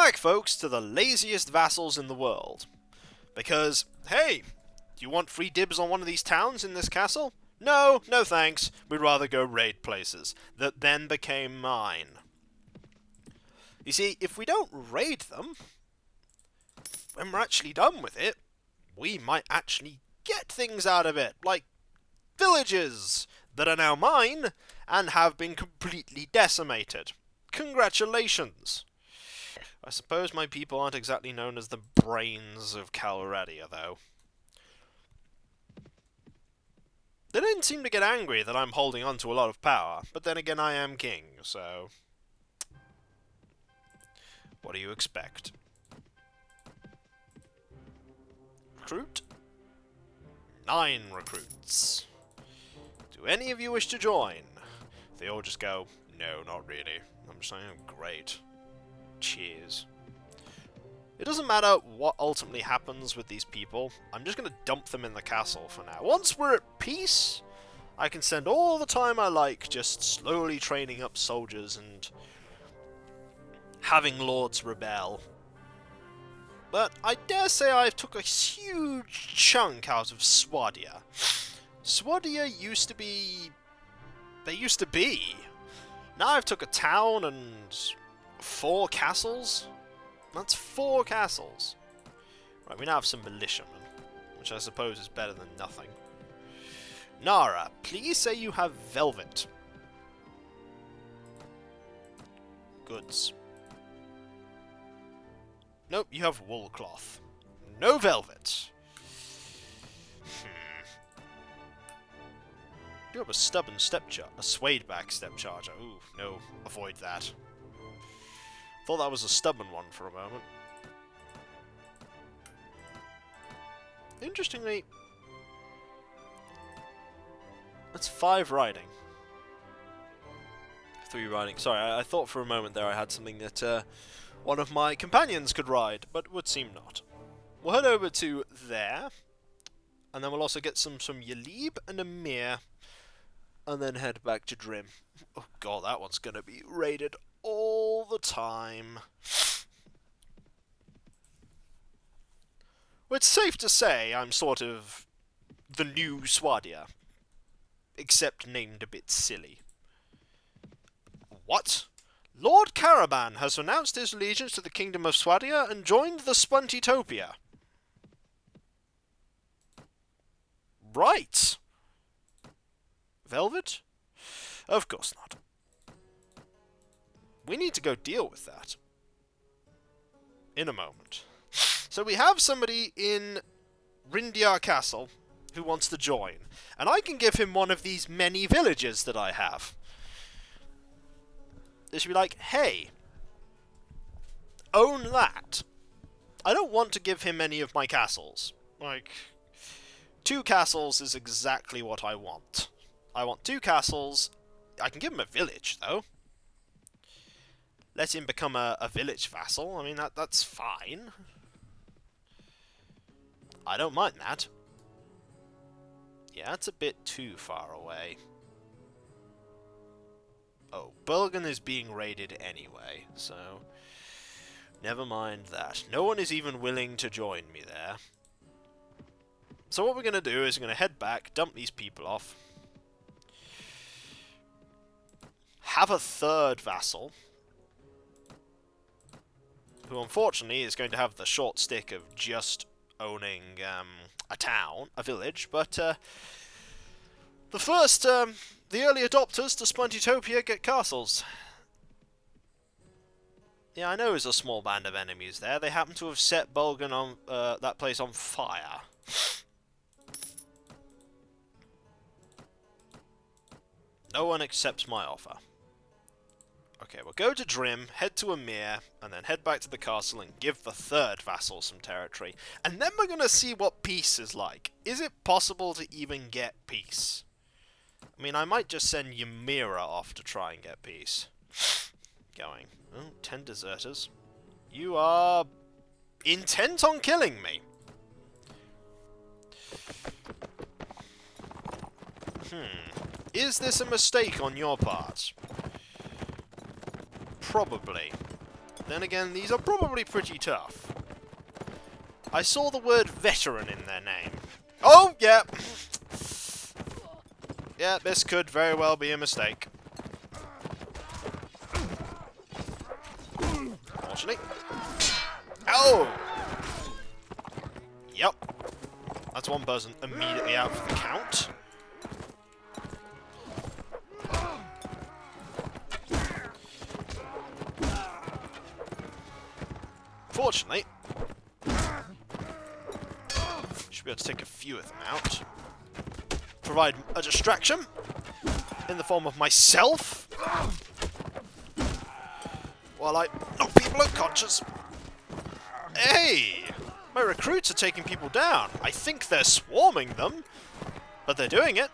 back, folks, to the laziest vassals in the world. Because, hey, do you want free dibs on one of these towns in this castle? No, no thanks. We'd rather go raid places. That then became mine. You see, if we don't raid them, when we're actually done with it, we might actually get things out of it, like villages that are now mine and have been completely decimated. Congratulations! I suppose my people aren't exactly known as the brains of Calradia, though. They didn't seem to get angry that I'm holding on to a lot of power, but then again I am king, so... what do you expect? Recruit? 9 recruits. Do any of you wish to join? They all just go, no, not really. I'm just saying, oh, great. Cheers. It doesn't matter what ultimately happens with these people, I'm just going to dump them in the castle for now. Once we're at peace, I can spend all the time I like just slowly training up soldiers and having lords rebel. But I dare say I took a huge chunk out of Swadia. Swadia used to be... they used to be. Now I've took a town and 4 castles. That's 4 castles. Right, we now have some militiamen, which I suppose is better than nothing. Nara, please say you have velvet. Goods. Nope, you have wool cloth. No velvet. You have a stubborn a swayed back step charger. Ooh, no, avoid that. Thought that was a stubborn one for a moment. Interestingly, that's 5 riding. 3 riding. Sorry, I thought for a moment there I had something that one of my companions could ride, but it would seem not. We'll head over to there, and then we'll also get some Yalib and Amir, and then head back to Drim. Oh god, that one's gonna be raided all the time. Well, it's safe to say I'm sort of the new Swadia, except named a bit silly. What? Lord Caravan has announced his allegiance to the Kingdom of Swadia and joined the Spuntytopia. Right. Velvet? Of course not. We need to go deal with that. In a moment. So we have somebody in Rindiar Castle who wants to join. And I can give him one of these many villages that I have. They should be like, hey, own that. I don't want to give him any of my castles. Like, 2 castles is exactly what I want. I want 2 castles. I can give him a village, though. Let him become a village vassal. I mean, that's fine. I don't mind that. Yeah, it's a bit too far away. Oh, Bulgan is being raided anyway, so never mind that. No one is even willing to join me there. So what we're going to do is we're going to head back, dump these people off, have a 3rd vassal, who unfortunately is going to have the short stick of just owning a town, a village, but the first, the early adopters to Spuntytopia get castles. Yeah, I know there's a small band of enemies there. They happen to have set Bulgan on that place on fire. No one accepts my offer. Okay, we'll go to Drim, head to Amir, and then head back to the castle and give the 3rd vassal some territory. And then we're going to see what peace is like. Is it possible to even get peace? I mean, I might just send Ymira off to try and get peace. Going. Oh, 10 deserters. You are intent on killing me. Is this a mistake on your part? Probably. But then again, these are probably pretty tough. I saw the word veteran in their name. Oh, yeah. Yeah, this could very well be a mistake. Fortunately. Oh! Yep. That's one person immediately out for the count. Fortunately, should be able to take a few of them out. Provide a distraction in the form of myself while I knock people unconscious. Hey! My recruits are taking people down. I think they're swarming them, but they're doing it.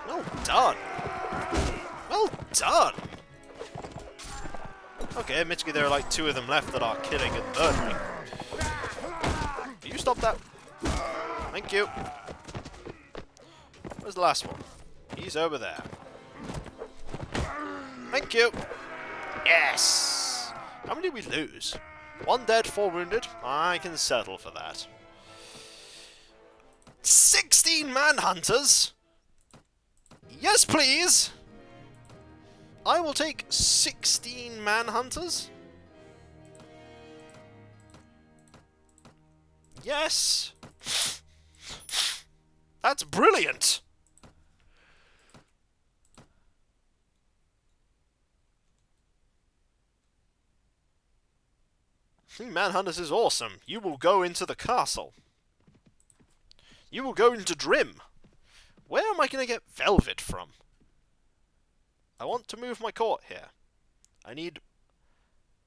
Well done. Well done. Okay, admittedly there are like 2 of them left that are killing and murdering. Will you stop that? Thank you. Where's the last one? He's over there. Thank you. Yes! How many did we lose? 1 dead, 4 wounded. I can settle for that. 16 manhunters? Yes, please! I will take 16 manhunters. Yes! That's brilliant! Manhunters is awesome. You will go into the castle. You will go into Drim. Where am I going to get velvet from? I want to move my court here. I need a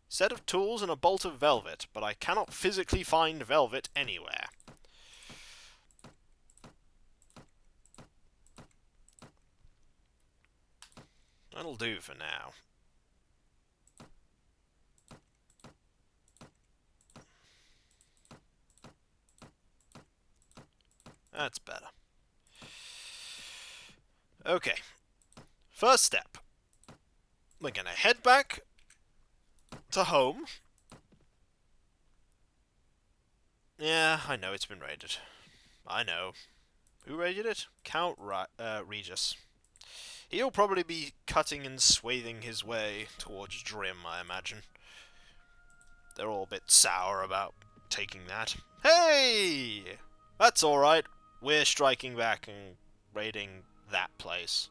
set of tools and a bolt of velvet, but I cannot physically find velvet anywhere. That'll do for now. That's better. Okay. First step. We're gonna head back to home. Yeah, I know it's been raided. I know. Who raided it? Count Regis. He'll probably be cutting and swathing his way towards Drim, I imagine. They're all a bit sour about taking that. Hey! That's alright. We're striking back and raiding that place.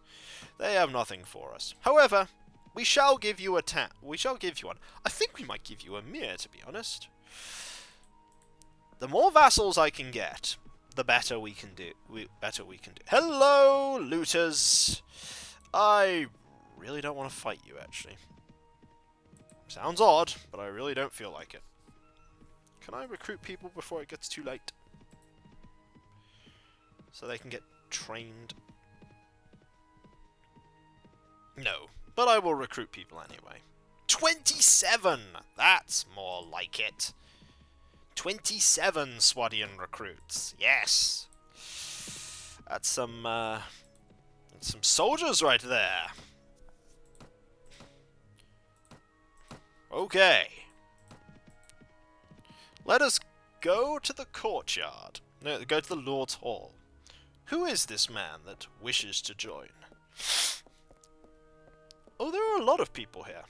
They have nothing for us. However, we shall give you a we shall give you one. I think we might give you a mirror, to be honest. The more vassals I can get, the better we can do. Hello, looters. I really don't want to fight you, actually. Sounds odd, but I really don't feel like it. Can I recruit people before it gets too late? So they can get trained? No, but I will recruit people anyway. 27! That's more like it. 27 Swadian recruits. Yes! That's some soldiers right there. Okay. Let us go to the courtyard. No, go to the Lord's Hall. Who is this man that wishes to join? Oh, there are a lot of people here.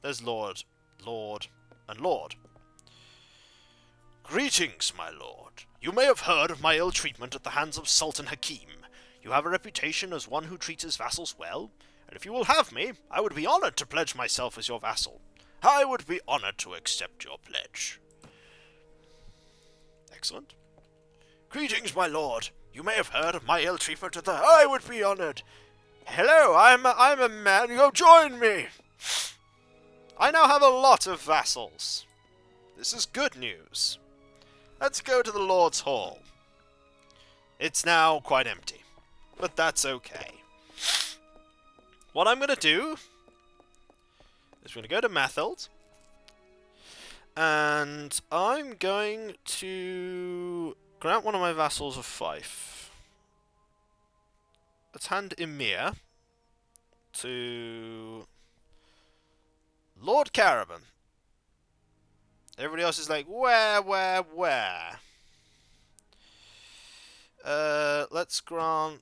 There's Lord, and Lord. Greetings, my lord. You may have heard of my ill treatment at the hands of Sultan Hakim. You have a reputation as one who treats his vassals well, and if you will have me, I would be honored to pledge myself as your vassal. I would be honored to accept your pledge. Excellent. Greetings, my lord. You may have heard of my ill treatment at the... I would be honored. Hello, I'm a man. Go join me. I now have a lot of vassals. This is good news. Let's go to the Lord's Hall. It's now quite empty, but that's okay. What I'm going to do is we're going to go to Matheld, and I'm going to grant one of my vassals a fief. Let's hand Emir to Lord Caravan. Everybody else is like, where? Let's grant...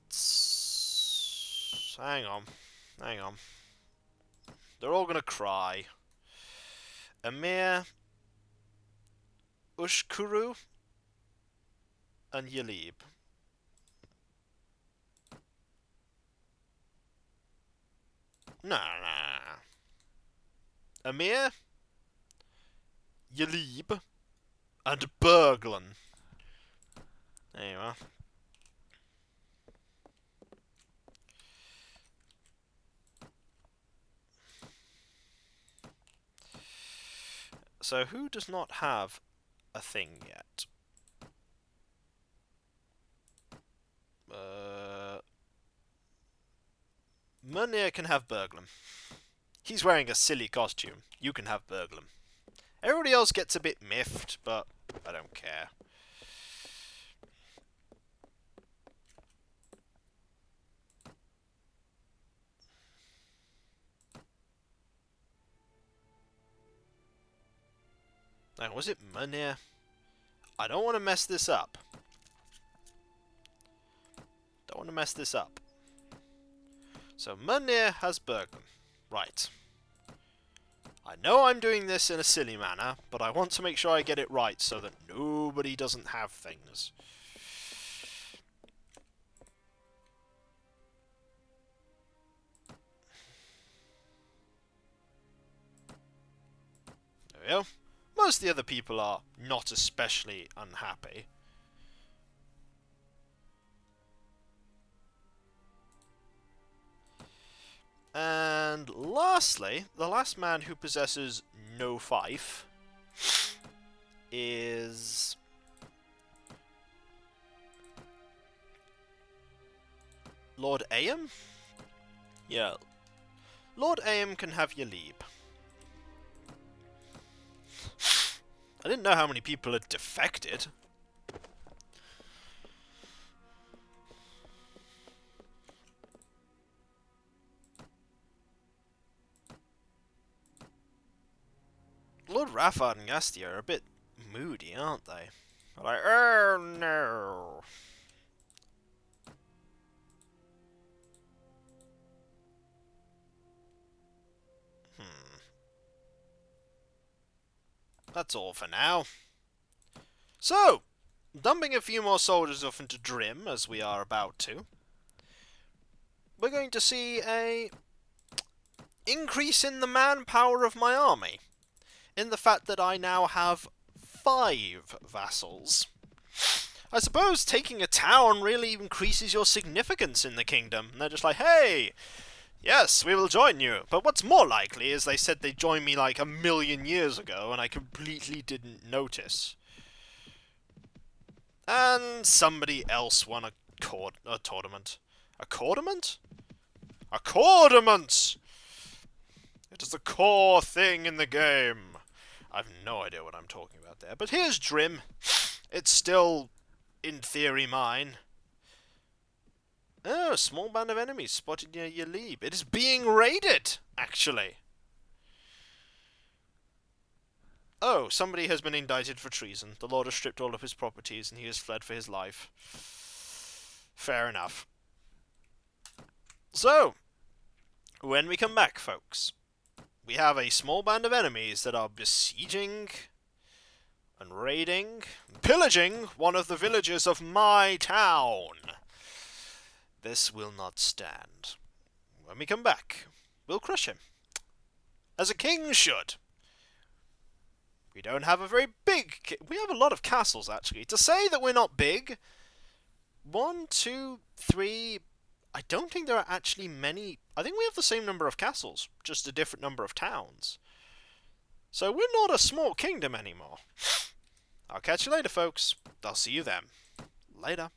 Hang on. They're all gonna cry. Emir, Ushkuru, and Yalib. Nah. Emir, Yalib, and Berglin. There you are. So who does not have a thing yet? Munir can have Berglin. He's wearing a silly costume. You can have Berglin. Everybody else gets a bit miffed, but I don't care. Now, was it Munir? I don't want to mess this up. So Munir has Berglin. Right. I know I'm doing this in a silly manner, but I want to make sure I get it right so that nobody doesn't have things. There we go. Most of the other people are not especially unhappy. And lastly, the last man who possesses no fief is Lord Aim? Yeah. Lord Aim can have Yalib. I didn't know how many people had defected. Lord Raffard and Gastia are a bit moody, aren't they? They're like, oh no. That's all for now. So, dumping a few more soldiers off into Drim, as we are about to, we're going to see a increase in the manpower of my army. In the fact that I now have 5 vassals. I suppose taking a town really increases your significance in the kingdom. And they're just like, hey, yes, we will join you. But what's more likely is they said they'd join me like 1,000,000 years ago, and I completely didn't notice. And somebody else won a tournament. A cordament? A cordament! It is the core thing in the game. I've no idea what I'm talking about there. But here's Drim. It's still, in theory, mine. Oh, a small band of enemies spotted near Yalib. It is being raided, actually. Oh, somebody has been indicted for treason. The Lord has stripped all of his properties and he has fled for his life. Fair enough. So, when we come back, folks, we have a small band of enemies that are besieging and raiding, pillaging one of the villages of my town. This will not stand. When we come back, we'll crush him. As a king should. We don't have a very big... We have a lot of castles, actually. To say that we're not big... 1, 2, 3... I don't think there are actually many... I think we have the same number of castles, just a different number of towns. So we're not a small kingdom anymore. I'll catch you later, folks. I'll see you then. Later.